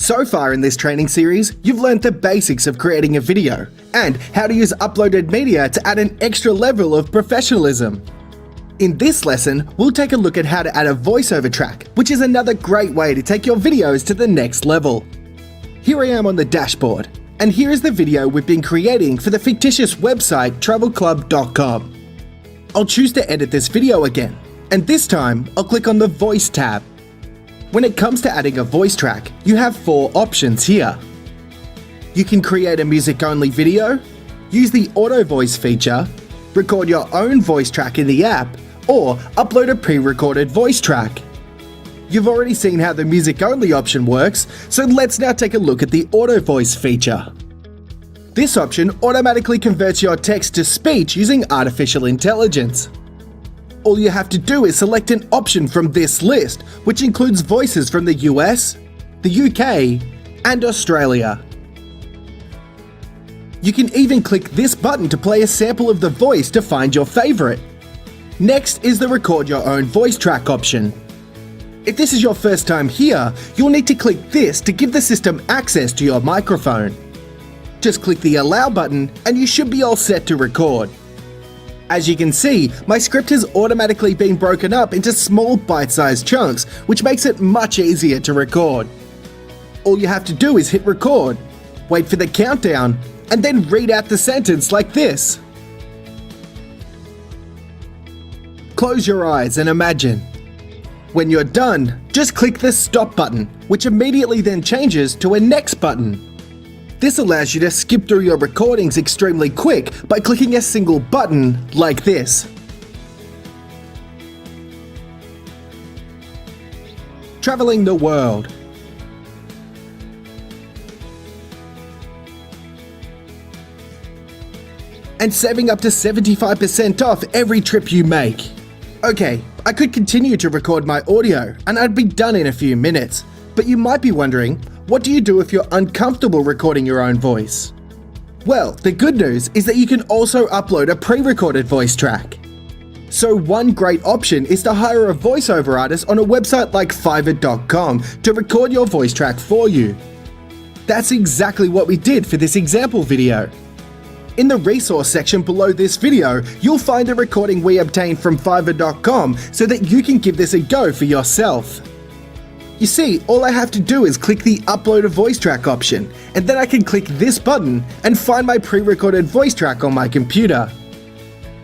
So far in this training series, you've learned the basics of creating a video and how to use uploaded media to add an extra level of professionalism. In this lesson, we'll take a look at how to add a voiceover track, which is another great way to take your videos to the next level. Here I am on the dashboard, and here is the video we've been creating for the fictitious website travelclub.com. I'll choose to edit this video again, and this time I'll click on the Voice tab. When it comes to adding a voice track, you have 4 options here. You can create a music-only video, use the auto voice feature, record your own voice track in the app, or upload a pre-recorded voice track. You've already seen how the music-only option works, so let's now take a look at the auto voice feature. This option automatically converts your text to speech using artificial intelligence. All you have to do is select an option from this list, which includes voices from the US, the UK, and Australia. You can even click this button to play a sample of the voice to find your favorite. Next is the record your own voice track option. If this is your first time here, you'll need to click this to give the system access to your microphone. Just click the allow button and you should be all set to record. As you can see, my script has automatically been broken up into small bite-sized chunks, which makes it much easier to record. All you have to do is hit record, wait for the countdown, and then read out the sentence like this. Close your eyes and imagine. When you're done, just click the stop button, which immediately then changes to a next button. This allows you to skip through your recordings extremely quick by clicking a single button like this. Traveling the world. And saving up to 75% off every trip you make. Okay, I could continue to record my audio and I'd be done in a few minutes, but you might be wondering, what do you do if you're uncomfortable recording your own voice? Well, the good news is that you can also upload a pre-recorded voice track. So one great option is to hire a voiceover artist on a website like Fiverr.com to record your voice track for you. That's exactly what we did for this example video. In the resource section below this video, you'll find a recording we obtained from Fiverr.com so that you can give this a go for yourself. You see, all I have to do is click the Upload a Voice Track option, and then I can click this button and find my pre-recorded voice track on my computer.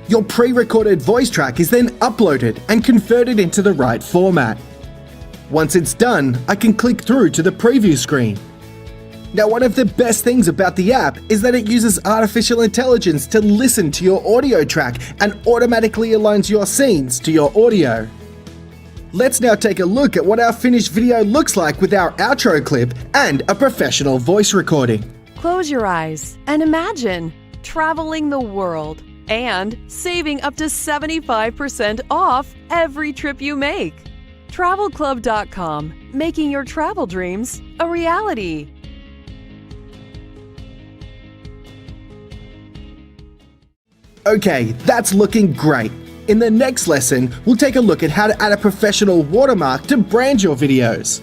Your pre-recorded voice track is then uploaded and converted into the right format. Once it's done, I can click through to the preview screen. Now, one of the best things about the app is that it uses artificial intelligence to listen to your audio track and automatically aligns your scenes to your audio. Let's now take a look at what our finished video looks like with our outro clip and a professional voice recording. Close your eyes and imagine traveling the world and saving up to 75% off every trip you make. Travelclub.com, making your travel dreams a reality. Okay, that's looking great. In the next lesson, we'll take a look at how to add a professional watermark to brand your videos.